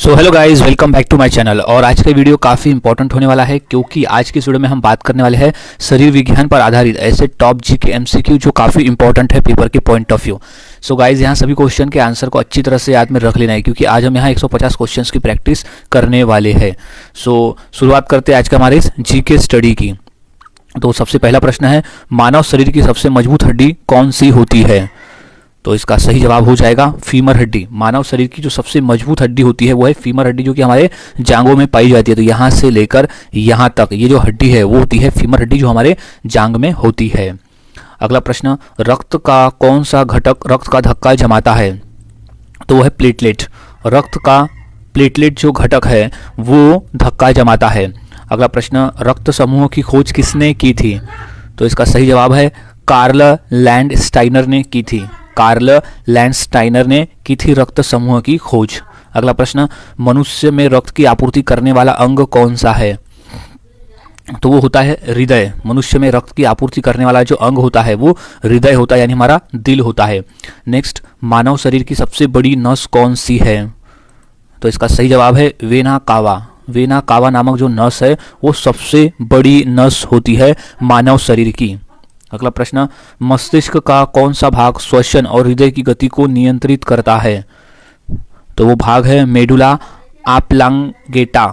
So hello guys, welcome back to my channel. और आज का वीडियो काफ़ी इंपॉर्टेंट होने वाला है क्योंकि आज की इस वीडियो में हम बात करने वाले हैं शरीर विज्ञान पर आधारित ऐसे टॉप जी के एमसीक्यू जो काफ़ी इंपॉर्टेंट है पेपर के point of view. So guys, यहाँ सभी क्वेश्चन के आंसर को अच्छी तरह से याद में रख लेना है क्योंकि आज हम यहाँ 150 क्वेश्चन की प्रैक्टिस करने वाले हैं। सो शुरुआत करते हैं आज का हमारे इस जी के स्टडी की। तो सबसे पहला प्रश्न है, मानव शरीर की सबसे मजबूत हड्डी कौन सी होती है? तो इसका सही जवाब हो जाएगा फीमर हड्डी। मानव शरीर की जो सबसे मजबूत हड्डी होती है वो है फीमर हड्डी, जो कि हमारे जांघों में पाई जाती है। तो यहाँ से लेकर यहाँ तक ये जो हड्डी है वो होती है फीमर हड्डी, जो हमारे जांघ में होती है। अगला प्रश्न, रक्त का कौन सा घटक रक्त का धक्का जमाता है? तो वो है प्लेटलेट। रक्त का प्लेटलेट जो घटक है वो धक्का जमाता है। अगला प्रश्न, रक्त समूह की खोज किसने की थी? तो इसका सही जवाब है कार्ल लैंडस्टाइनर ने की थी। कार्ल लैंडस्टाइनर ने की थी रक्त समूह की खोज। अगला प्रश्न, मनुष्य में रक्त की आपूर्ति करने वाला अंग कौन सा है? तो वो होता है हृदय। मनुष्य में रक्त की आपूर्ति करने वाला जो अंग होता है वो हृदय होता है, यानी हमारा दिल होता है। नेक्स्ट, मानव शरीर की सबसे बड़ी नस कौन सी है? तो इसका सही जवाब है वेना कावा। वेना कावा नामक जो नस है वो सबसे बड़ी नस होती है मानव शरीर की। अगला प्रश्न, मस्तिष्क का कौन सा भाग श्वसन और हृदय की गति को नियंत्रित करता है? तो वो भाग है मेडुला ऑब्लांगेटा।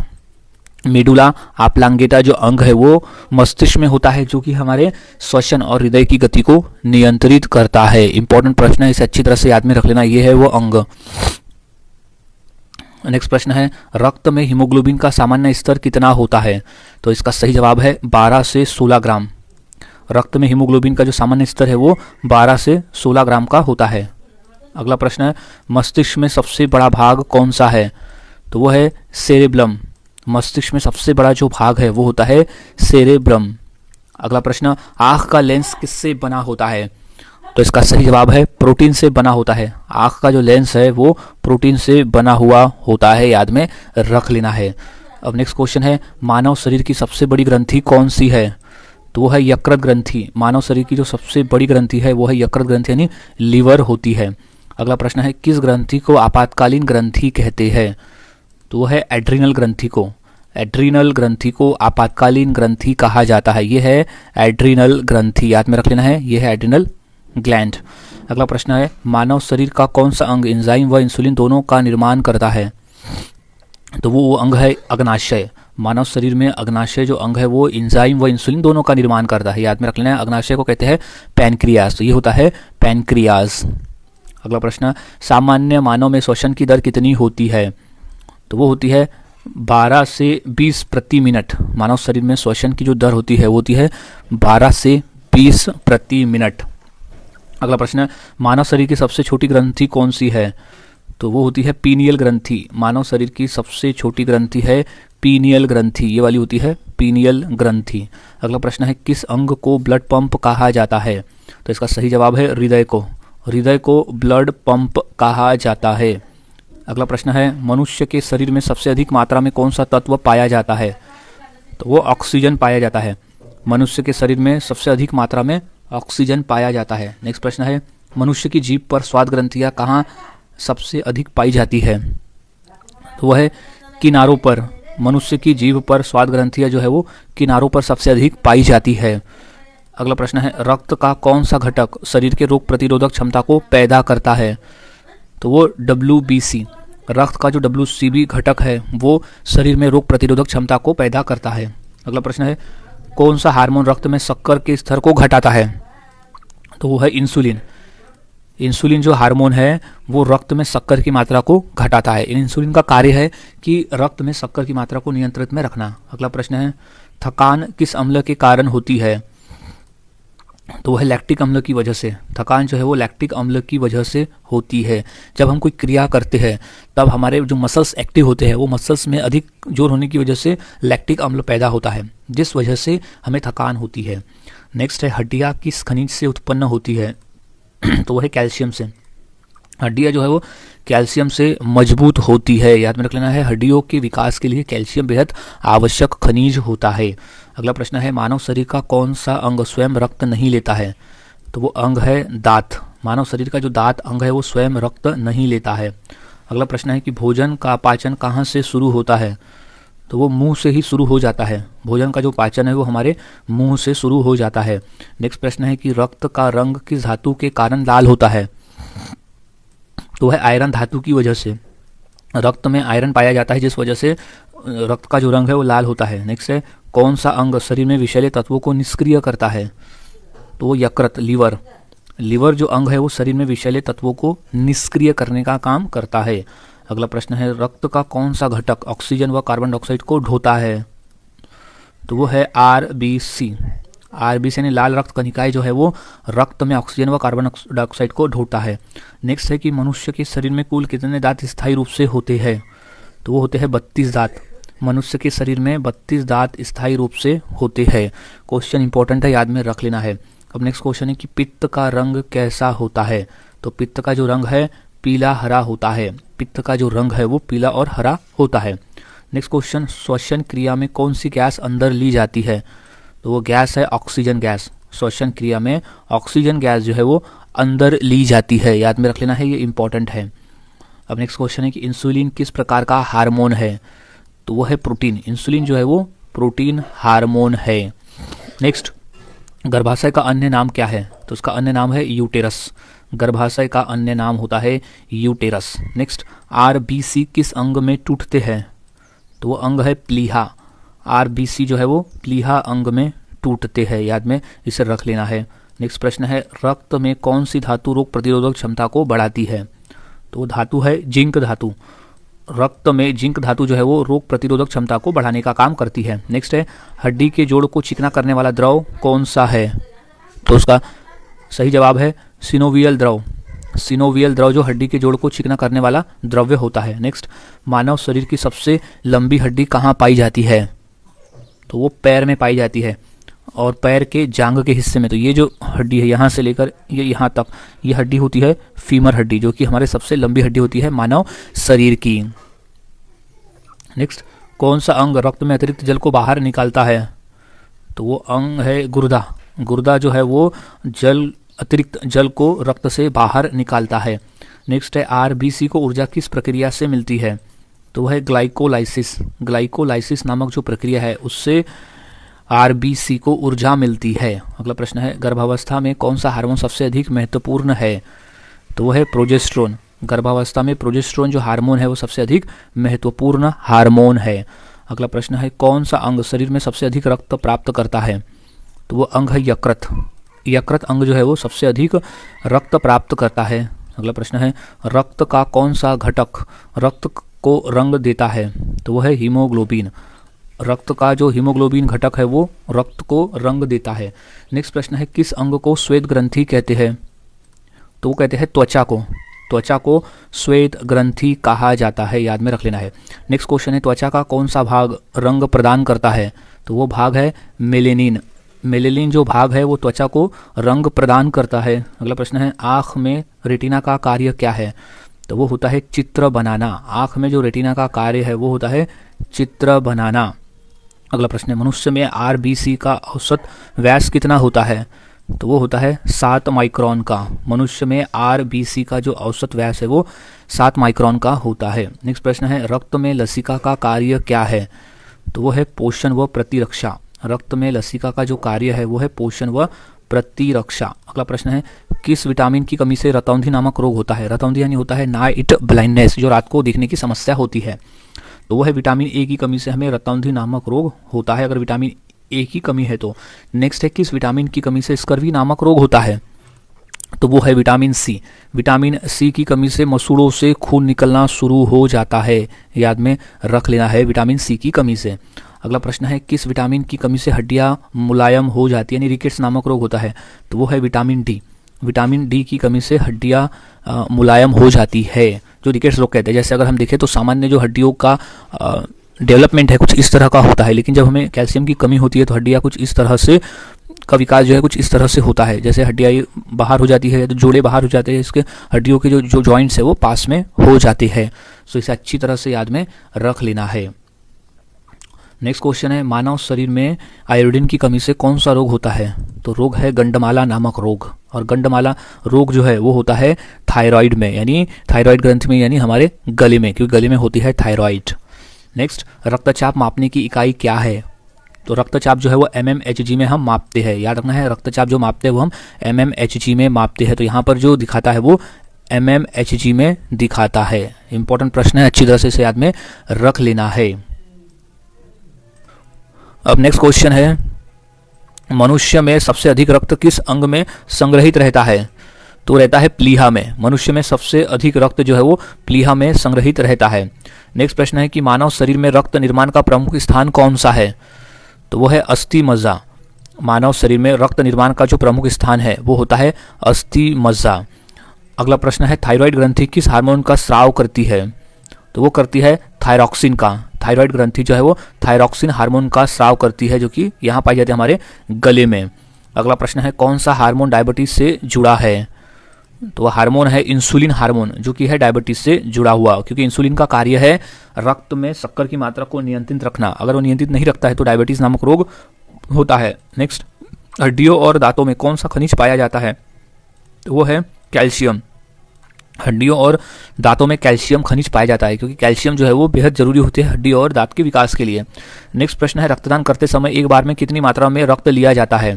मेडुला ऑब्लांगेटा जो अंग है वो मस्तिष्क में होता है, जो कि हमारे श्वसन और हृदय की गति को नियंत्रित करता है। इंपॉर्टेंट प्रश्न है, इसे अच्छी तरह से याद में रख लेना, ये है वो अंग। नेक्स्ट प्रश्न है, रक्त में हीमोग्लोबिन का सामान्य स्तर कितना होता है? तो इसका सही जवाब है 12 से 16 ग्राम। रक्त में हीमोग्लोबिन का जो सामान्य स्तर है वो 12 से 16 ग्राम का होता है। अगला प्रश्न है, मस्तिष्क में सबसे बड़ा भाग कौन सा है? तो वो है सेरेब्रम। मस्तिष्क में सबसे बड़ा जो भाग है वो होता है सेरेब्रम। अगला प्रश्न, आँख का लेंस किससे बना होता है? तो इसका सही जवाब है प्रोटीन से बना होता है। आँख का जो लेंस है वो प्रोटीन से बना हुआ होता है, याद में रख लेना है। अब नेक्स्ट क्वेश्चन है, मानव शरीर की सबसे बड़ी ग्रंथि कौन सी है? तो वो है यकृत ग्रंथि। मानव शरीर की जो सबसे बड़ी ग्रंथि है वो है यकृत ग्रंथि, यानी लीवर होती है। अगला प्रश्न है, किस ग्रंथि को आपातकालीन ग्रंथि कहते हैं? तो वो है एड्रीनल ग्रंथि को। एड्रीनल ग्रंथि को आपातकालीन ग्रंथि कहा जाता है। ये है एड्रीनल ग्रंथि, याद में रख लेना है, ये है एड्रीनल ग्लैंड। अगला प्रश्न है, मानव शरीर का कौन सा अंग एंजाइम व इंसुलिन दोनों का निर्माण करता है? तो वो अंग है अग्नाशय। मानव शरीर में अग्नाशय जो अंग है वो एंजाइम व इंसुलिन दोनों का निर्माण करता है, याद में रख लेना है। अग्नाशय को कहते हैं पैनक्रियाज, तो ये होता है पैनक्रियाज। अगला प्रश्न, सामान्य मानव में श्वसन की दर कितनी होती है? तो वो होती है 12 से 20 प्रति मिनट। मानव शरीर में श्वसन की जो दर होती है वो होती है 12 से 20 प्रति मिनट। अगला प्रश्न, मानव शरीर की सबसे छोटी ग्रंथि कौन सी है? तो वो होती है पीनियल ग्रंथि। मानव शरीर की सबसे छोटी ग्रंथि है पीनियल ग्रंथि, ये वाली होती है पीनियल ग्रंथि। अगला प्रश्न है, किस अंग को ब्लड पंप कहा जाता है? तो इसका सही जवाब है हृदय को। हृदय को ब्लड पंप कहा जाता है। अगला प्रश्न है, मनुष्य के शरीर में सबसे अधिक मात्रा में कौन सा तत्व पाया जाता है? तो वो ऑक्सीजन पाया जाता है। मनुष्य के शरीर में सबसे अधिक मात्रा में ऑक्सीजन पाया जाता है। नेक्स्ट प्रश्न है, मनुष्य की जीभ पर स्वाद ग्रंथियाँ कहाँ सबसे अधिक पाई जाती है? तो वह है किनारों पर। मनुष्य की जीभ पर स्वाद ग्रंथियाँ जो है वो किनारों पर सबसे अधिक पाई जाती है। अगला प्रश्न है, रक्त का कौन सा घटक शरीर के रोग प्रतिरोधक क्षमता को पैदा करता है? तो वो WBC। रक्त का जो WBC घटक है वो शरीर में रोग प्रतिरोधक क्षमता को पैदा करता है। अगला प्रश्न है, कौन सा हार्मोन रक्त में शक्कर के स्तर को घटाता है? तो वो है इंसुलिन। इंसुलिन जो हार्मोन है वो रक्त में शक्कर की मात्रा को घटाता है। इंसुलिन का कार्य है कि रक्त में शक्कर की मात्रा को नियंत्रित में रखना। अगला प्रश्न है, थकान किस अम्ल के कारण होती है? तो वह लैक्टिक अम्ल की वजह से। थकान जो है वो लैक्टिक अम्ल की वजह से होती है। जब हम कोई क्रिया करते हैं तब हमारे जो मसल्स एक्टिव होते हैं वो मसल्स में अधिक जोर होने की वजह से लैक्टिक अम्ल पैदा होता है, जिस वजह से हमें थकान होती है। नेक्स्ट है, हड्डियाँ किस खनिज से उत्पन्न होती है? तो वह है कैल्शियम से। हड्डियाँ जो है वो कैल्शियम से मजबूत होती है, याद में रख लेना है। हड्डियों के विकास के लिए कैल्शियम बेहद आवश्यक खनिज होता है। अगला प्रश्न है, मानव शरीर का कौन सा अंग स्वयं रक्त नहीं लेता है? तो वो अंग है दांत। मानव शरीर का जो दांत अंग है वो स्वयं रक्त नहीं लेता है। अगला प्रश्न है कि भोजन का पाचन कहाँ से शुरू होता है? तो वो मुंह से ही शुरू हो जाता है। भोजन का जो पाचन है वो हमारे मुंह से शुरू हो जाता है। नेक्स्ट प्रश्न है कि रक्त का रंग किस धातु के कारण लाल होता है? तो है आयरन धातु की वजह से। रक्त में आयरन पाया जाता है जिस वजह से रक्त का जो रंग है वो लाल होता है। नेक्स्ट है कौन सा अंग शरीर में विषैले तत्वों को निष्क्रिय करता है? तो वो यकृत, लीवर। लीवर जो अंग है वो शरीर में विषैले तत्वों को निष्क्रिय करने का काम करता है। अगला प्रश्न है रक्त का कौन सा घटक ऑक्सीजन व कार्बन डाइऑक्साइड को ढोता है? तो वो है आरबीसी। आरबीसी यानी लाल रक्त कणिकाएं जो है वो रक्त में ऑक्सीजन व कार्बन डाइऑक्साइड को ढोता है। नेक्स्ट है कि मनुष्य के शरीर में कुल कितने दांत स्थायी रूप से होते हैं? तो वो होते हैं 32 दांत। मनुष्य के शरीर में 32 दांत स्थायी रूप से होते हैं। क्वेश्चन इंपॉर्टेंट है, याद में रख लेना है। अब नेक्स्ट क्वेश्चन है कि पित्त का रंग कैसा होता है? तो पित्त का जो रंग है पीला हरा होता है। पित्त का जो रंग है वो पीला और हरा होता है। नेक्स्ट क्वेश्चन श्वसन क्रिया में कौन सी गैस अंदर ली जाती है? तो वो गैस है ऑक्सीजन गैस। श्वसन क्रिया में ऑक्सीजन गैस जो है वो अंदर ली जाती है, याद में रख लेना है, ये इंपॉर्टेंट है। अब नेक्स्ट क्वेश्चन है कि इंसुलिन किस प्रकार का हार्मोन है? तो वो है प्रोटीन। इंसुलिन जो है वो प्रोटीन हार्मोन है। नेक्स्ट गर्भाशय का अन्य नाम क्या है? तो उसका अन्य नाम है यूटेरस। गर्भाशय का अन्य नाम होता है यूटेरस। नेक्स्ट आरबीसी किस अंग में टूटते हैं? तो वो अंग है प्लीहा। आरबीसी जो है वो प्लीहा अंग में टूटते हैं, याद में इसे रख लेना है। नेक्स्ट प्रश्न है रक्त में कौन सी धातु रोग प्रतिरोधक क्षमता को बढ़ाती है? तो धातु है जिंक धातु। रक्त में जिंक धातु जो है वो रोग प्रतिरोधक क्षमता को बढ़ाने का काम करती है। नेक्स्ट है हड्डी के जोड़ को चिकना करने वाला द्रव कौन सा है? तो उसका सही जवाब है सिनोवियल द्रव। सिनोवियल द्रव जो हड्डी के जोड़ को चिकना करने वाला द्रव्य होता है। नेक्स्ट मानव शरीर की सबसे लंबी हड्डी कहाँ पाई जाती है? तो वो पैर में पाई जाती है और पैर के जांघ के हिस्से में। तो ये जो हड्डी है यहाँ से लेकर ये यहाँ तक, ये हड्डी होती है फीमर हड्डी, जो कि हमारे सबसे लंबी हड्डी होती है मानव शरीर की। नेक्स्ट कौन सा अंग रक्त में अतिरिक्त जल को बाहर निकालता है? तो वो अंग है गुर्दा। गुर्दा जो है वो अतिरिक्त जल को रक्त से बाहर निकालता है। नेक्स्ट है आरबीसी को ऊर्जा किस प्रक्रिया से मिलती है? तो वह है ग्लाइकोलाइसिस। ग्लाइकोलाइसिस नामक जो प्रक्रिया है उससे आरबीसी को ऊर्जा मिलती है। अगला प्रश्न है गर्भावस्था में कौन सा हार्मोन सबसे अधिक महत्वपूर्ण है? तो वह है प्रोजेस्टेरोन। गर्भावस्था में प्रोजेस्टेरोन जो हार्मोन है वो सबसे अधिक महत्वपूर्ण हार्मोन है। अगला प्रश्न है कौन सा अंग शरीर में सबसे अधिक रक्त प्राप्त करता है? तो वो अंग है यकृत। यकृत अंग जो है वो सबसे अधिक रक्त प्राप्त करता है। अगला प्रश्न है रक्त का कौन सा घटक रक्त को रंग देता है? तो वो है हीमोग्लोबिन। रक्त का जो हीमोग्लोबिन घटक है वो रक्त को रंग देता है। नेक्स्ट प्रश्न है किस अंग को श्वेत ग्रंथि कहते हैं? तो वो कहते हैं त्वचा को। त्वचा को श्वेत ग्रंथि कहा जाता है, याद में रख लेना है। नेक्स्ट क्वेश्चन है त्वचा का कौन सा भाग रंग प्रदान करता है? तो वो भाग है मेलेनिन। मेलेनिन जो भाग है वो त्वचा को रंग प्रदान करता है। अगला प्रश्न है आँख में रेटिना का कार्य क्या है? तो वो होता है चित्र बनाना। आँख में जो रेटिना का कार्य है वो होता है चित्र बनाना। अगला प्रश्न है मनुष्य में आरबीसी का औसत व्यास कितना होता है? तो वो होता है 7 माइक्रोन का। मनुष्य में आरबीसी का जो औसत व्यास है वो 7 माइक्रोन का होता है। नेक्स्ट प्रश्न है रक्त में लसिका का कार्य क्या है? तो वो है पोषण व प्रतिरक्षा। रक्त में लसिका का जो कार्य है वो है पोषण व प्रतिरक्षा। अगला प्रश्न है किस विटामिन की कमी से रतौंधी नामक रोग होता है? रतौंधी यानी होता है नाइट ब्लाइंडनेस, जो रात को देखने की समस्या होती है। तो वो है विटामिन ए की कमी से हमें रतौंधी नामक रोग होता है, अगर विटामिन ए की कमी है तो। नेक्स्ट है किस विटामिन की कमी से स्कर्वी नामक रोग होता है? तो वो है विटामिन सी। विटामिन सी की कमी से मसूड़ों से खून निकलना शुरू हो जाता है, याद में रख लेना है, विटामिन सी की कमी से। अगला प्रश्न है किस विटामिन की कमी से हड्डियां मुलायम हो जाती है, यानी रिकेट्स नामक रोग होता है? तो वो है विटामिन डी। विटामिन डी की कमी से हड्डियां मुलायम हो जाती है, जो रिकेट्स रोग कहते हैं। जैसे अगर हम देखें तो सामान्य जो हड्डियों का डेवलपमेंट है कुछ इस तरह का होता है, लेकिन जब हमें कैल्शियम की कमी होती है तो हड्डियां कुछ इस तरह से का विकास जो है कुछ इस तरह से होता है। जैसे हड्डियां बाहर हो जाती है तो जोड़े बाहर हो जाते हैं, इसके हड्डियों के जो जॉइंट्स है वो पास में हो जाते हैं। सो इसे अच्छी तरह से याद में रख लेना है। नेक्स्ट क्वेश्चन है, मानव शरीर में आयोडीन की कमी से कौन सा रोग होता है? तो रोग है गंडमाला नामक रोग, और गंडमाला रोग जो है वो होता है थायराइड में, यानी थायराइड ग्रंथि में, यानी हमारे गले में, क्योंकि गले में होती है थायराइड। नेक्स्ट, रक्तचाप मापने की इकाई क्या है? तो रक्तचाप जो है वो mmHg में हम मापते हैं, याद रखना है, रक्तचाप जो मापते हैं वो हम mmHg में मापते हैं। तो यहाँ पर जो दिखाता है वो mmHg में दिखाता है। इंपॉर्टेंट प्रश्न है, अच्छी तरह से इसे याद में रख लेना है। अब नेक्स्ट क्वेश्चन है, मनुष्य में सबसे अधिक रक्त किस अंग में संग्रहित रहता है? तो रहता है प्लीहा में। मनुष्य में सबसे अधिक रक्त जो है वो प्लीहा में संग्रहित रहता है। नेक्स्ट प्रश्न है कि मानव शरीर में रक्त निर्माण का प्रमुख स्थान कौन सा है? तो वो है अस्थि मज्जा। मानव शरीर में रक्त निर्माण का जो प्रमुख स्थान है वो होता है अस्थि मज्जा। अगला प्रश्न है, थायराइड ग्रंथि किस हार्मोन का स्राव करती है? तो वो करती है थायरॉक्सिन का। थायराइड ग्रंथि जो है वो थायरॉक्सिन हार्मोन का स्राव करती है, जो कि यहाँ पाई जाती है हमारे गले में। अगला प्रश्न है, कौन सा हार्मोन डायबिटीज से जुड़ा है? तो वह हार्मोन है इंसुलिन हार्मोन, जो कि है डायबिटीज से जुड़ा हुआ, क्योंकि इंसुलिन का कार्य है रक्त में शक्कर की मात्रा को नियंत्रित रखना। अगर वो नियंत्रित नहीं रखता है तो डायबिटीज नामक रोग होता है। नेक्स्ट, हड्डियों और दांतों में कौन सा खनिज पाया जाता है? तो वो है कैल्शियम। हड्डियों और दांतों में कैल्शियम खनिज पाया जाता है, क्योंकि कैल्शियम जो है वो बेहद जरूरी होती है हड्डी और दांत के विकास के लिए। नेक्स्ट प्रश्न है, रक्तदान करते समय एक बार में कितनी मात्रा में रक्त लिया जाता है?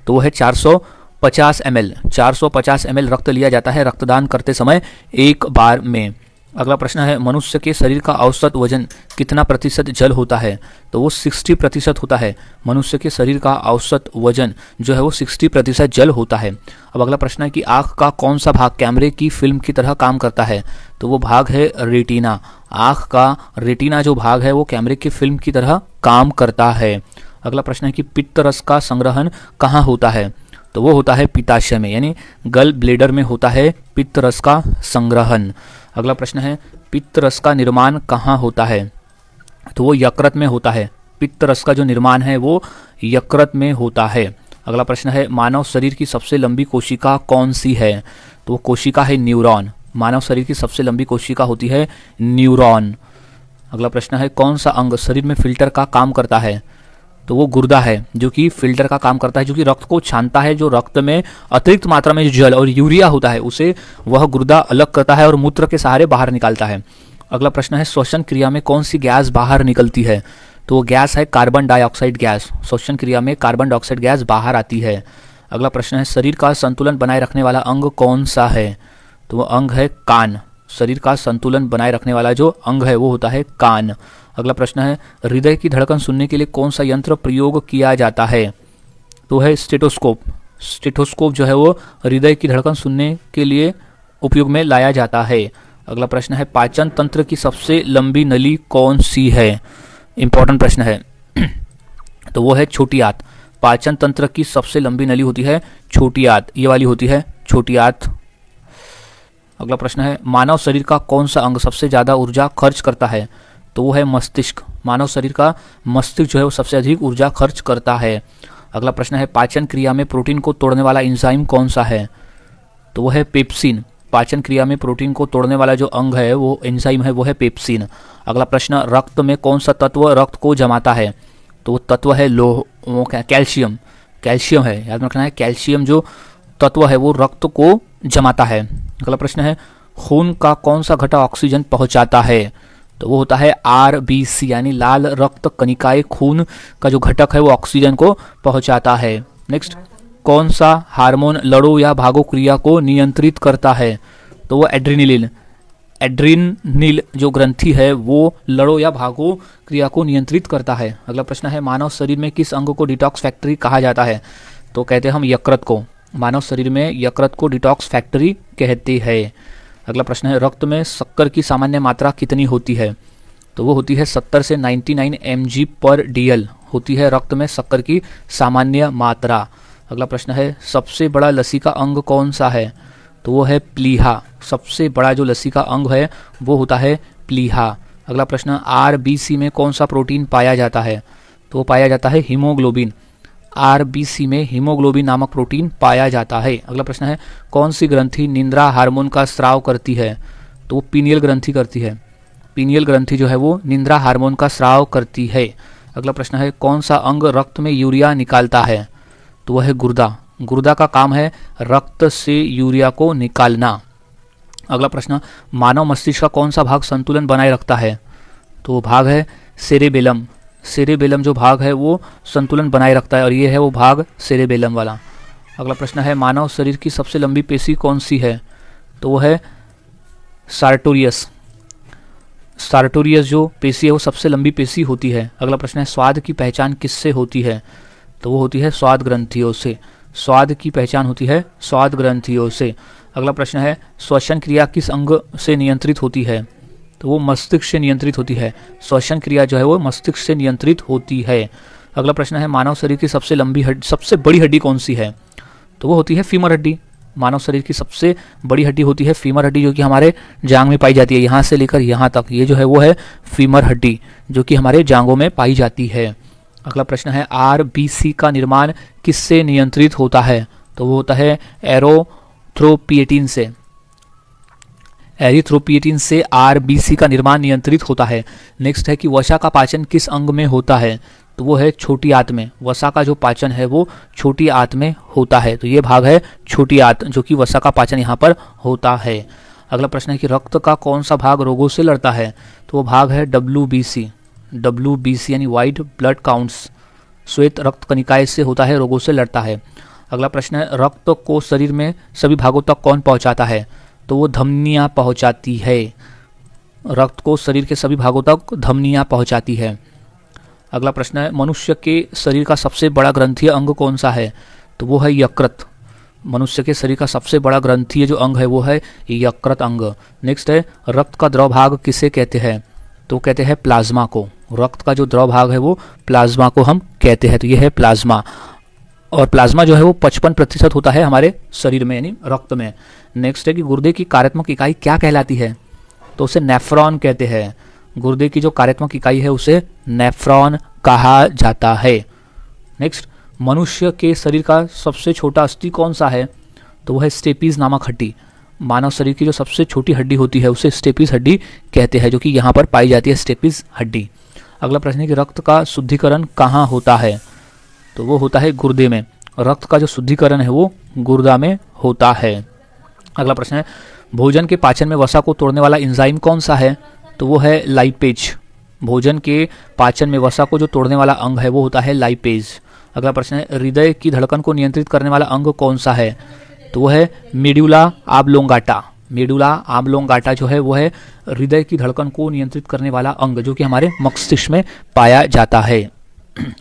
तो वो है 450 ml। 450 ml रक्त लिया जाता है रक्तदान करते समय एक बार में। अगला प्रश्न है, मनुष्य के शरीर का औसत वजन कितना प्रतिशत जल होता है? तो वो 60% होता है। मनुष्य के शरीर का औसत वजन जो है वो 60% जल होता है। अब अगला प्रश्न है कि आँख का कौन सा भाग कैमरे की फिल्म की तरह काम करता है? तो वो भाग है रेटिना। आँख का रेटिना जो भाग है वो कैमरे की फिल्म की तरह काम करता है। अगला प्रश्न है कि पित्त रस का संग्रहण कहाँ होता है? तो वो होता है पित्ताशय में, यानी गल ब्लेडर में होता है पित्त रस का संग्रहण। अगला प्रश्न है, पित्त रस का निर्माण कहाँ होता है? तो वो यकृत में होता है। पित्त रस का जो निर्माण है वो यकृत में होता है। अगला प्रश्न है, मानव शरीर की सबसे लंबी कोशिका कौन सी है? तो वो कोशिका है न्यूरॉन। मानव शरीर की सबसे लंबी कोशिका होती है न्यूरॉन। अगला प्रश्न है, कौन सा अंग शरीर में फिल्टर का काम करता है? तो वो गुर्दा है, जो कि फिल्टर का काम करता है, जो कि रक्त को छानता है। जो रक्त में अतिरिक्त मात्रा में जल और यूरिया होता है उसे वह गुर्दा अलग करता है और मूत्र के सहारे बाहर निकालता है। अगला प्रश्न है, श्वसन क्रिया में कौन सी गैस बाहर निकलती है? तो वो गैस है कार्बन डाइऑक्साइड गैस। श्वसन क्रिया में कार्बन डाइऑक्साइड गैस बाहर आती है। अगला प्रश्न है, शरीर का संतुलन बनाए रखने वाला अंग कौन सा है? तो वो अंग है कान। शरीर का संतुलन बनाए रखने वाला जो अंग है वो होता है कान। अगला प्रश्न है, हृदय की धड़कन सुनने के लिए कौन सा यंत्र प्रयोग किया जाता है? तो है स्टेथोस्कोप। स्टेथोस्कोप जो है वो हृदय की धड़कन सुनने के लिए उपयोग में लाया जाता है। अगला प्रश्न है, पाचन तंत्र की सबसे लंबी नली कौन सी है? इंपॉर्टेंट प्रश्न है। तो वो है छोटी आंत। पाचन तंत्र की सबसे लंबी नली होती है छोटी आंत, ये वाली होती है छोटी आंत। अगला प्रश्न है, मानव शरीर का कौन सा अंग सबसे ज्यादा ऊर्जा खर्च करता है? तो वो है मस्तिष्क। मानव शरीर का मस्तिष्क जो है वो सबसे अधिक ऊर्जा खर्च करता है। अगला प्रश्न है, पाचन क्रिया में प्रोटीन को तोड़ने वाला एंजाइम कौन सा है? तो वो है पेप्सिन। पाचन क्रिया में प्रोटीन को तोड़ने वाला जो अंग है वो एंजाइम है वो है पेप्सिन। अगला प्रश्न, रक्त में कौन सा तत्व रक्त को जमाता है? तो वो तत्व है कैल्शियम। कैल्शियम है, याद रखना है, कैल्शियम जो तत्व है वो रक्त को जमाता है। अगला प्रश्न है, खून का कौन सा घटक ऑक्सीजन पहुंचाता है? तो वो होता है RBC, यानी लाल रक्त कणिकाएं खून का जो घटक है वो ऑक्सीजन को पहुंचाता है। नेक्स्ट, कौन सा हार्मोन लड़ो या भागो क्रिया को नियंत्रित करता है? तो वो एड्रेनलिन। एड्रेनल जो ग्रंथि है वो लड़ो या भागो क्रिया को नियंत्रित करता है। अगला प्रश्न है, मानव शरीर में किस अंग को डिटॉक्स फैक्ट्री कहा जाता है? तो कहते हैं हम यकृत को। मानव शरीर में यकृत को डिटॉक्स फैक्ट्री कहते हैं। अगला प्रश्न है, रक्त में शक्कर की सामान्य मात्रा कितनी होती है? तो वो होती है 70 से 99 mg/dl होती है रक्त में शक्कर की सामान्य मात्रा। अगला प्रश्न है, सबसे बड़ा लसीका अंग कौन सा है? तो वो है प्लीहा। सबसे बड़ा जो लसीका अंग है वो होता है प्लीहा। अगला प्रश्न, RBC में कौन सा प्रोटीन पाया जाता है? तो वो पाया जाता है हीमोग्लोबिन। RBC में हीमोग्लोबिन नामक प्रोटीन पाया जाता है। अगला प्रश्न है, कौन सी ग्रंथि निंद्रा हार्मोन का स्राव करती है? तो वो पीनियल ग्रंथि करती है। पीनियल ग्रंथि जो है वो निंद्रा हार्मोन का स्राव करती है। अगला प्रश्न है कौन सा अंग रक्त में यूरिया निकालता है? तो वह है गुर्दा। गुर्दा का काम है रक्त से यूरिया को निकालना। अगला प्रश्न, मानव मस्तिष्क का कौन सा भाग संतुलन बनाए रखता है? तो वो भाग है सेरेबेलम। सेरेबेलम जो भाग है वो संतुलन बनाए रखता है और ये है वो भाग सेरेबेलम वाला। अगला प्रश्न है मानव शरीर की सबसे लंबी पेशी कौन सी है? तो वो है सार्टोरियस। सार्टोरियस जो पेशी है वो सबसे लंबी पेशी होती है। अगला प्रश्न है स्वाद की पहचान किससे होती है? तो वो होती है स्वाद ग्रंथियों से। स्वाद की पहचान होती है स्वाद ग्रंथियों से। अगला प्रश्न है श्वसन क्रिया किस अंग से नियंत्रित होती है? तो वो मस्तिष्क से नियंत्रित होती है। श्वसन क्रिया जो है वो मस्तिष्क से नियंत्रित होती है। अगला प्रश्न है मानव शरीर की सबसे बड़ी हड्डी कौन सी है? तो वो होती है फीमर हड्डी। मानव शरीर की सबसे बड़ी हड्डी होती है फीमर हड्डी, जो कि हमारे जांग में पाई जाती है, यहाँ से लेकर यहाँ तक। ये जो है वो है फीमर हड्डी जो कि हमारे जांघों में पाई जाती है। अगला प्रश्न है आरबीसी का निर्माण किससे नियंत्रित होता है? तो वो होता है एरिथ्रोपोएटिन से। एरिथ्रोपोएटिन से आरबीसी का निर्माण नियंत्रित होता है। नेक्स्ट है कि वसा का पाचन किस अंग में होता है? तो वो है छोटी आंत में। वसा का जो पाचन है वो छोटी आंत में होता है। तो ये भाग है छोटी आंत जो कि वसा का पाचन यहाँ पर होता है। अगला प्रश्न है कि रक्त का कौन सा भाग रोगों से लड़ता है? तो वो भाग है WBC। WBC यानी वाइट ब्लड काउंट्स, श्वेत रक्त कनिकाएं से होता है, रोगों से लड़ता है। अगला प्रश्न है रक्त को शरीर में सभी भागों तक कौन पहुंचाता है? तो वो धमनियाँ पहुंचाती है। रक्त को शरीर के सभी भागों तक धमनियाँ पहुंचाती है। अगला प्रश्न है मनुष्य के शरीर का सबसे बड़ा ग्रंथीय अंग कौन सा है? तो वो है यकृत। मनुष्य के शरीर का सबसे बड़ा ग्रंथीय जो अंग है वो है यकृत अंग। नेक्स्ट है रक्त का द्रव भाग किसे कहते हैं? तो कहते हैं प्लाज्मा को। रक्त का जो द्रव भाग है वो प्लाज्मा को हम कहते हैं। तो ये है प्लाज्मा। और प्लाज्मा जो है वो 55% होता है हमारे शरीर में यानी रक्त में। नेक्स्ट है कि गुर्दे की कार्यात्मक इकाई क्या कहलाती है? तो उसे नेफ्रॉन कहते हैं। गुर्दे की जो कार्यात्मक इकाई है उसे नेफ्रॉन कहा जाता है। नेक्स्ट, मनुष्य के शरीर का सबसे छोटा अस्थि कौन सा है? तो वह है स्टेपीज नामक हड्डी। मानव शरीर की जो सबसे छोटी हड्डी होती है उसे स्टेपीज हड्डी कहते हैं, जो कि यहाँ पर पाई जाती है स्टेपीज हड्डी। अगला प्रश्न है कि रक्त का शुद्धिकरण कहाँ होता है? तो वो होता है गुर्दे में। रक्त का जो शुद्धिकरण है वो गुर्दा में होता है। अगला प्रश्न है भोजन के पाचन में वसा को तोड़ने वाला एंजाइम कौन सा है? तो वो है लाइपेज। भोजन के पाचन में वसा को जो तोड़ने वाला अंग है वो होता है लाइपेज। अगला प्रश्न है हृदय की धड़कन को नियंत्रित करने वाला अंग कौन सा है? तो वो है मेडुला ऑब्लोंगाटा। मेडुला ऑब्लोंगाटा जो है वो है हृदय की धड़कन को नियंत्रित करने वाला अंग, जो कि हमारे मस्तिष्क में पाया जाता है।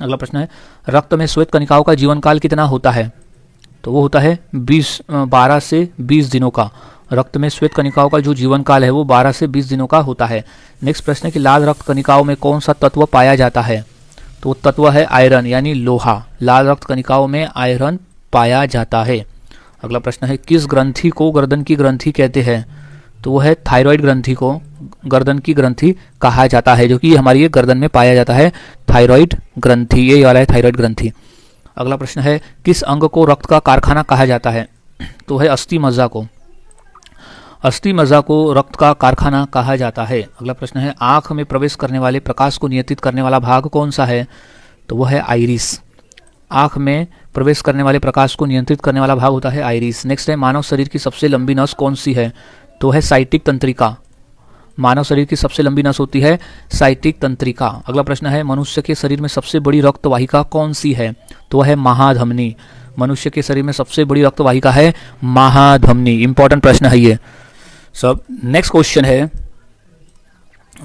अगला प्रश्न है रक्त में श्वेत कणिकाओं का जीवन काल कितना होता है? तो वो होता है 12 से 20 दिनों का। रक्त में श्वेत कणिकाओं का जो जीवन काल है वो 12 से 20 दिनों का होता है। नेक्स्ट प्रश्न है कि लाल रक्त कणिकाओं में कौन सा तत्व पाया जाता है? तो तत्व है आयरन यानी लोहा। लाल रक्त कणिकाओं में आयरन पाया जाता है। अगला प्रश्न है किस ग्रंथि को गर्दन की ग्रंथि कहते हैं? तो वो है थायराइड ग्रंथि को गर्दन की ग्रंथि कहा जाता है, जो कि हमारी ये गर्दन में पाया जाता है थायराइड ग्रंथि। ये वाला है थायराइड ग्रंथि। अगला प्रश्न है किस अंग को रक्त का कारखाना कहा जाता है? तो है अस्थि मज्जा को। अस्थि मज्जा को रक्त का कारखाना कहा जाता है। अगला प्रश्न है आंख में प्रवेश करने वाले प्रकाश को नियंत्रित करने वाला भाग कौन सा है? तो वह है आइरिस। आंख में प्रवेश करने वाले प्रकाश को नियंत्रित करने वाला भाग होता है आइरिस। नेक्स्ट है मानव शरीर की सबसे लंबी नस कौन सी है? तो है साइटिक तंत्रिका। मानव शरीर की सबसे लंबी नस होती है साइटिक तंत्रिका। अगला प्रश्न है मनुष्य के शरीर में सबसे बड़ी रक्त वाहिका कौन सी है? तो वह है महाधमनी। मनुष्य के शरीर में सबसे बड़ी रक्त वाहिका है महाधमनी। इंपॉर्टेंट प्रश्न है ये सब। नेक्स्ट क्वेश्चन है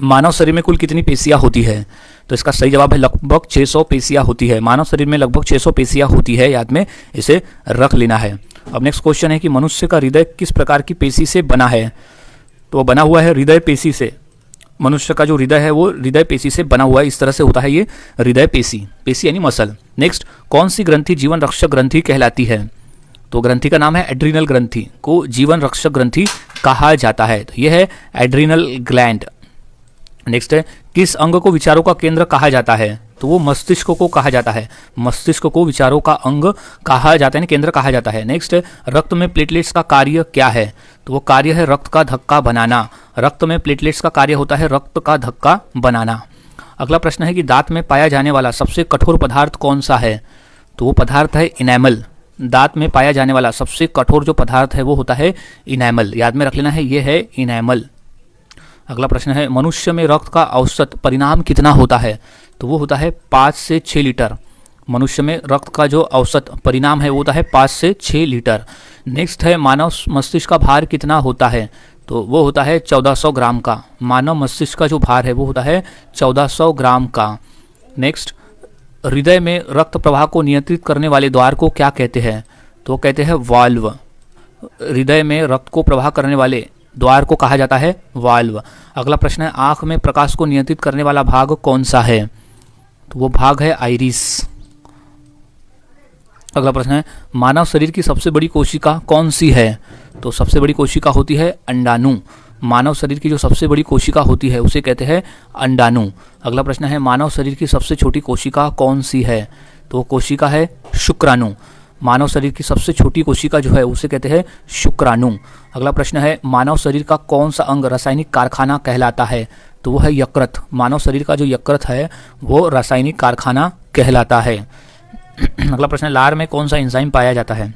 मानव शरीर में कुल कितनी पेशियां होती है? तो इसका सही जवाब है लगभग 600 पेशियां होती है। मानव शरीर में लगभग 600 पेशियां होती है, याद में इसे रख लेना है। अब नेक्स्ट क्वेश्चन है कि मनुष्य का हृदय किस प्रकार की पेशी से बना है? तो बना हुआ है हृदय पेशी से। मनुष्य का जो हृदय है वो हृदय पेशी से बना हुआ है। इस तरह से होता है ये हृदय पेशी। पेशी यानी मसल। नेक्स्ट, कौन सी ग्रंथि जीवन रक्षक ग्रंथि कहलाती है? तो ग्रंथि का नाम है एड्रीनल ग्रंथि को जीवन रक्षक ग्रंथि कहा जाता है। तो यह है एड्रीनल ग्लैंड। नेक्स्ट है किस अंग को विचारों का केंद्र कहा जाता है? तो वो मस्तिष्क को कहा जाता है। मस्तिष्क को विचारों का अंग कहा जाता है, केंद्र कहा जाता है। नेक्स्ट, रक्त में प्लेटलेट्स का कार्य क्या है? तो वो कार्य है रक्त का धक्का बनाना। रक्त में प्लेटलेट्स का कार्य होता है रक्त का धक्का बनाना। अगला प्रश्न है कि दांत में पाया जाने वाला सबसे कठोर पदार्थ कौन सा है? तो वो पदार्थ है इनेमल। दांत में पाया जाने वाला सबसे कठोर जो पदार्थ है वो होता है इनेमल। याद में रख लेना है, ये है इनेमल। अगला प्रश्न है मनुष्य में रक्त का औसत परिणाम कितना होता है? तो वो होता है 5 से 6 लीटर। मनुष्य में रक्त का जो औसत परिणाम है वो होता है 5 से 6 लीटर। नेक्स्ट है मानव मस्तिष्क का भार कितना होता है? तो वो होता है 1400 ग्राम का। मानव मस्तिष्क का जो भार है वो होता है 1400 ग्राम का। नेक्स्ट, हृदय में रक्त प्रवाह को नियंत्रित करने वाले द्वार को क्या कहते हैं? तो कहते हैं वाल्व। हृदय में रक्त को प्रवाह करने वाले द्वार को कहा जाता है वाल्व। अगला प्रश्न है आंख में प्रकाश को नियंत्रित करने वाला भाग कौन सा है? तो वो भाग है आइरिस। अगला प्रश्न है मानव शरीर की सबसे बड़ी कोशिका कौन सी है? तो सबसे बड़ी कोशिका होती है अंडाणु। मानव शरीर की जो सबसे बड़ी कोशिका होती है उसे कहते हैं अंडाणु। अगला प्रश्न है मानव शरीर की सबसे छोटी कोशिका कौन सी है? तो वो कोशिका है शुक्राणु। मानव शरीर की सबसे छोटी कोशिका जो है उसे कहते हैं शुक्राणु। अगला प्रश्न है मानव शरीर का कौन सा अंग रासायनिक कारखाना कहलाता है? तो वो है यकृत। मानव शरीर का जो यकृत है वो रासायनिक कारखाना कहलाता है। अगला प्रश्न है लार में कौन सा एंजाइम पाया जाता है?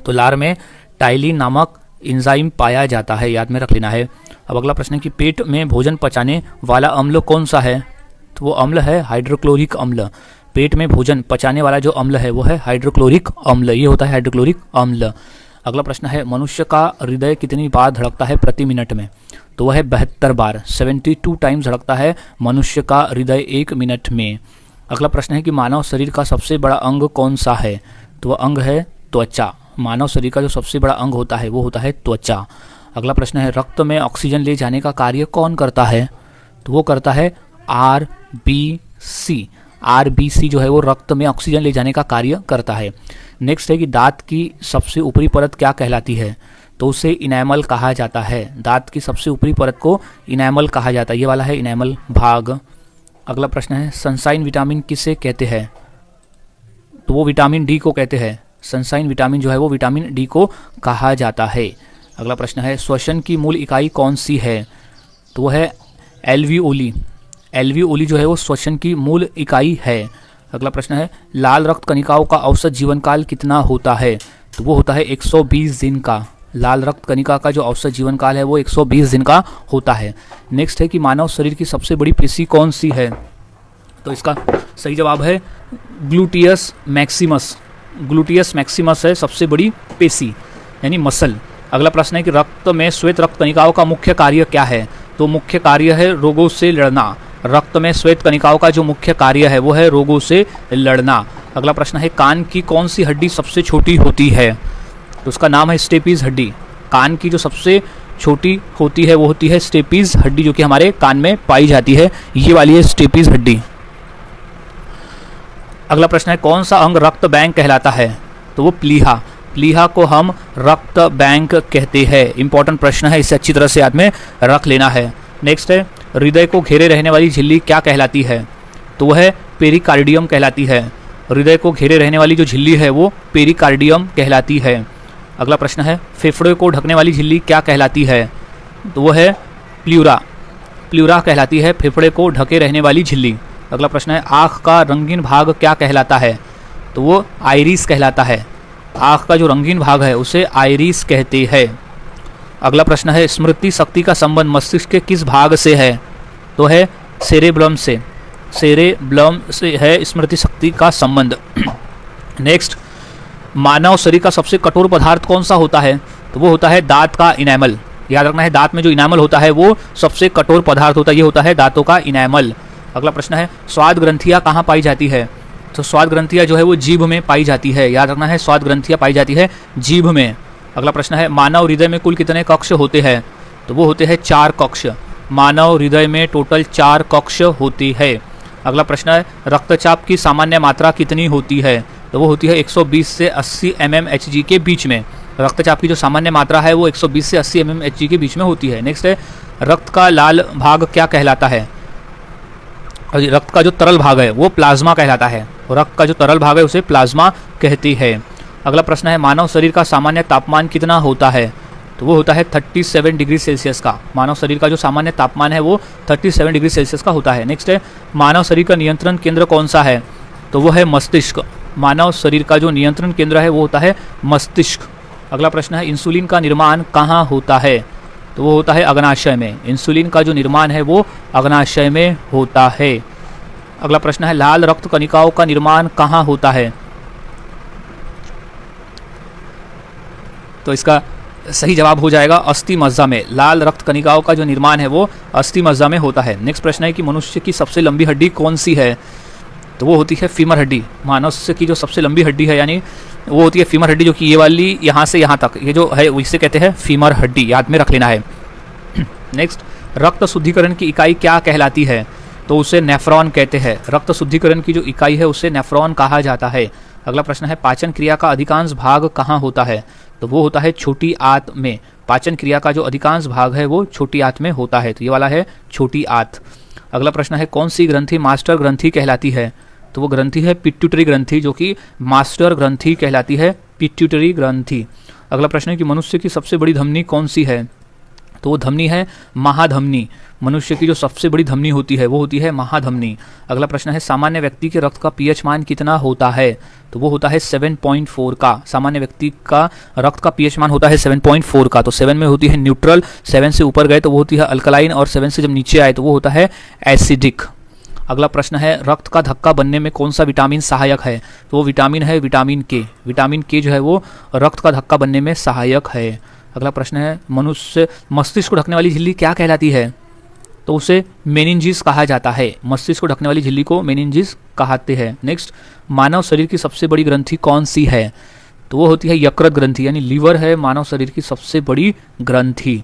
तो लार में टाइलिन नामक एंजाइम पाया जाता है। याद में रख लेना है। अब अगला प्रश्न है कि पेट में भोजन पचाने वाला अम्ल कौन सा है? तो वो अम्ल है हाइड्रोक्लोरिक अम्ल। पेट में भोजन पचाने वाला जो अम्ल है वो है हाइड्रोक्लोरिक अम्ल। ये होता है हाइड्रोक्लोरिक अम्ल। अगला प्रश्न है मनुष्य का हृदय कितनी बार धड़कता है प्रति मिनट में? तो वह है 72 बार। 72 टाइम्स धड़कता है मनुष्य का हृदय 1 मिनट में। अगला प्रश्न है कि मानव शरीर का सबसे बड़ा अंग कौन सा है? तो वह अंग है त्वचा। मानव शरीर का जो सबसे बड़ा अंग होता है वो होता है त्वचा। अगला प्रश्न है रक्त में ऑक्सीजन ले जाने का कार्य कौन करता है? तो वो करता है आरबीसी। आरबीसी जो है वो रक्त में ऑक्सीजन ले जाने का कार्य करता है। नेक्स्ट है कि दांत की सबसे ऊपरी परत क्या कहलाती है? तो उसे इनेमल कहा जाता है। दांत की सबसे ऊपरी परत को इनेमल कहा जाता है। ये वाला है इनेमल भाग। अगला प्रश्न है सनसाइन विटामिन किसे कहते हैं? तो वो विटामिन डी को कहते हैं। सनसाइन विटामिन जो है वो विटामिन डी को कहा जाता है। अगला प्रश्न है श्वसन की मूल इकाई कौन सी है? तो वो है एल्वियोली। एल्वियोली जो है वो श्वसन की मूल इकाई है। अगला प्रश्न है लाल रक्त कणिकाओं का औसत जीवन काल कितना होता है? तो वो होता है 120 दिन का। लाल रक्त कणिका का जो औसत जीवन काल है वो 120 दिन का होता है। नेक्स्ट है कि मानव शरीर की सबसे बड़ी पेशी कौन सी है? तो इसका सही जवाब है ग्लूटियस मैक्सिमस। ग्लूटियस मैक्सिमस है सबसे बड़ी पेशी यानी मसल। अगला प्रश्न है कि रक्त में श्वेत रक्त कणिकाओं का मुख्य कार्य क्या है? तो मुख्य कार्य है रोगों से लड़ना। रक्त में श्वेत कणिकाओं का जो मुख्य कार्य है वो है रोगों से लड़ना। अगला प्रश्न है कान की कौन सी हड्डी सबसे छोटी होती है? तो उसका नाम है स्टेपीज हड्डी। कान की जो सबसे छोटी होती है वो होती है स्टेपीज हड्डी, जो कि हमारे कान में पाई जाती है। ये वाली है स्टेपीज हड्डी। अगला प्रश्न है कौन सा अंग रक्त बैंक कहलाता है? तो वो प्लीहा। प्लीहा को हम रक्त बैंक कहते हैं। इंपॉर्टेंट प्रश्न है, इसे अच्छी तरह से याद में रख लेना है। नेक्स्ट है हृदय को घेरे रहने वाली झिल्ली क्या कहलाती है? तो वह है पेरिकार्डियम कहलाती है। हृदय को घेरे रहने वाली जो झिल्ली है वो पेरिकार्डियम कहलाती है। अगला प्रश्न है फेफड़े को ढकने वाली झिल्ली क्या कहलाती है? तो वो है प्ल्यूरा। प्ल्यूरा कहलाती है फेफड़े को ढके रहने वाली झिल्ली। अगला प्रश्न है आँख का रंगीन भाग क्या कहलाता है? तो वो आइरिस कहलाता है। आँख का जो रंगीन भाग है उसे आइरिस कहते हैं। अगला प्रश्न है स्मृति शक्ति का संबंध मस्तिष्क के किस भाग से है? तो है सेरेब्रम से। सेरेब्रम से है स्मृति शक्ति का संबंध। नेक्स्ट, मानव शरीर का सबसे कठोर पदार्थ कौन सा होता है? तो वो होता है दांत का इनेमल। याद रखना है दांत में जो इनेमल होता है वो सबसे कठोर पदार्थ होता है। ये होता है दांतों का इनेमल। अगला प्रश्न है स्वाद ग्रंथियाँ कहाँ पाई जाती है? तो स्वाद ग्रंथियाँ जो है वो जीभ में पाई जाती है। याद रखना है स्वाद ग्रंथियाँ पाई जाती है जीभ में। अगला प्रश्न है मानव हृदय में कुल कितने कक्ष होते हैं? तो वो होते हैं 4 कक्ष। मानव हृदय में टोटल 4 कक्ष होते हैं। अगला प्रश्न है रक्तचाप की सामान्य मात्रा कितनी होती है? तो वो होती है 120 से 80 mmHg के बीच में। रक्तचाप की जो सामान्य मात्रा है वो 120 से 80 mmHg के बीच में होती है। नेक्स्ट है रक्त का लाल भाग क्या कहलाता है? रक्त का जो तरल भाग है वो प्लाज्मा कहलाता है। रक्त का जो तरल भाग है उसे प्लाज्मा कहते हैं। अगला प्रश्न है मानव शरीर का सामान्य तापमान कितना होता है? तो वो होता है 37 डिग्री सेल्सियस का। मानव शरीर का जो सामान्य तापमान है वो 37 डिग्री सेल्सियस का होता है। नेक्स्ट है, मानव शरीर का नियंत्रण केंद्र कौन सा है? तो वो है मस्तिष्क। मानव शरीर का जो नियंत्रण केंद्र है वो होता है मस्तिष्क। अगला प्रश्न है, इंसुलिन का निर्माण कहाँ होता है? तो वो होता है अग्नाशय में। इंसुलिन का जो निर्माण है वो अग्नाशय में होता है। अगला प्रश्न है, लाल रक्त कणिकाओं का निर्माण कहाँ होता है? तो इसका सही जवाब हो जाएगा अस्थि मज्जा में। लाल रक्त कणिकाओं का जो निर्माण है वो अस्थि मज्जा में होता है। नेक्स्ट प्रश्न है कि मनुष्य की सबसे लंबी हड्डी कौन सी है? तो वो होती है फीमर हड्डी। मानव की जो सबसे लंबी हड्डी है यानी वो होती है फीमर हड्डी, जो कि ये वाली यहाँ से यहाँ तक, ये जो है इसे कहते हैं फीमर हड्डी, याद में रख लेना है। नेक्स्ट, रक्त शुद्धिकरण की इकाई क्या कहलाती है? तो उसे नेफ्रॉन कहते हैं। रक्त शुद्धिकरण की जो इकाई है उसे नेफ्रॉन कहा जाता है। अगला प्रश्न है, पाचन क्रिया का अधिकांश भाग कहाँ होता है? तो वो होता है छोटी आंत में। पाचन क्रिया का जो अधिकांश भाग है वो छोटी आंत में होता है। तो ये वाला है छोटी आंत। अगला प्रश्न है, कौन सी ग्रंथि मास्टर ग्रंथि कहलाती है? तो वो ग्रंथि है पिट्यूटरी ग्रंथि, जो कि मास्टर ग्रंथि कहलाती है, पिट्यूटरी ग्रंथि। अगला प्रश्न है कि मनुष्य की सबसे बड़ी धमनी कौन सी है? तो वो धमनी है महाधमनी। मनुष्य की जो सबसे बड़ी धमनी होती है वो होती है महाधमनी। अगला प्रश्न है, सामान्य व्यक्ति के रक्त का पीएच मान कितना होता है? तो वो होता है 7.4 का। सामान्य व्यक्ति का रक्त का पीएच मान होता है 7.4 का। तो 7 में होती है न्यूट्रल, 7 से ऊपर गए तो वो होती है अल्कलाइन, और 7 से जब नीचे आए तो वो होता है एसिडिक। अगला प्रश्न है, रक्त का धक्का बनने में कौन सा विटामिन सहायक है? तो वो विटामिन है विटामिन के। विटामिन के जो है वो रक्त का धक्का बनने में सहायक है। अगला प्रश्न है, मनुष्य मस्तिष्क को ढकने वाली झिल्ली क्या कहलाती है? तो उसे मेनिंजिस कहा जाता है। मस्तिष्क को ढकने वाली झिल्ली को मेनिंजिस कहते हैं। नेक्स्ट, मानव शरीर की सबसे बड़ी ग्रंथि कौन सी है? तो वो होती है यकृत ग्रंथि, यानी लीवर है मानव शरीर की सबसे बड़ी ग्रंथि।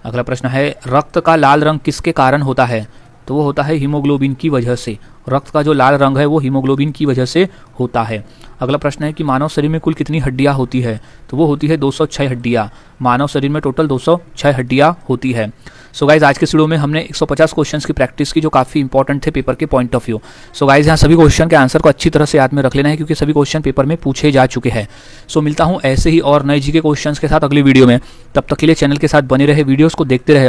अगला प्रश्न है, रक्त का लाल रंग किसके कारण होता है? तो वो होता है हीमोग्लोबिन की वजह से। रक्त का जो लाल रंग है वो हीमोग्लोबिन की वजह से होता है। अगला प्रश्न है कि मानव शरीर में कुल कितनी हड्डियां होती है? तो वो होती है 206 हड्डियां। मानव शरीर में टोटल 206 हड्डियां होती है। सो गाइज, आज के वीडियो में हमने 150 क्वेश्चंस की प्रैक्टिस की जो काफ़ी इंपॉर्टेंट थे पेपर के point of view. So guys, यहाँ सभी क्वेश्चन के आंसर को अच्छी तरह से याद में रख लेना है, क्योंकि सभी क्वेश्चन पेपर में पूछे जा चुके हैं। सो मिलता हूँ ऐसे ही और नए जीके क्वेश्चंस के साथ अगली वीडियो में। तब तक के लिए चैनल के साथ बने रहे, वीडियोज़ को देखते रहे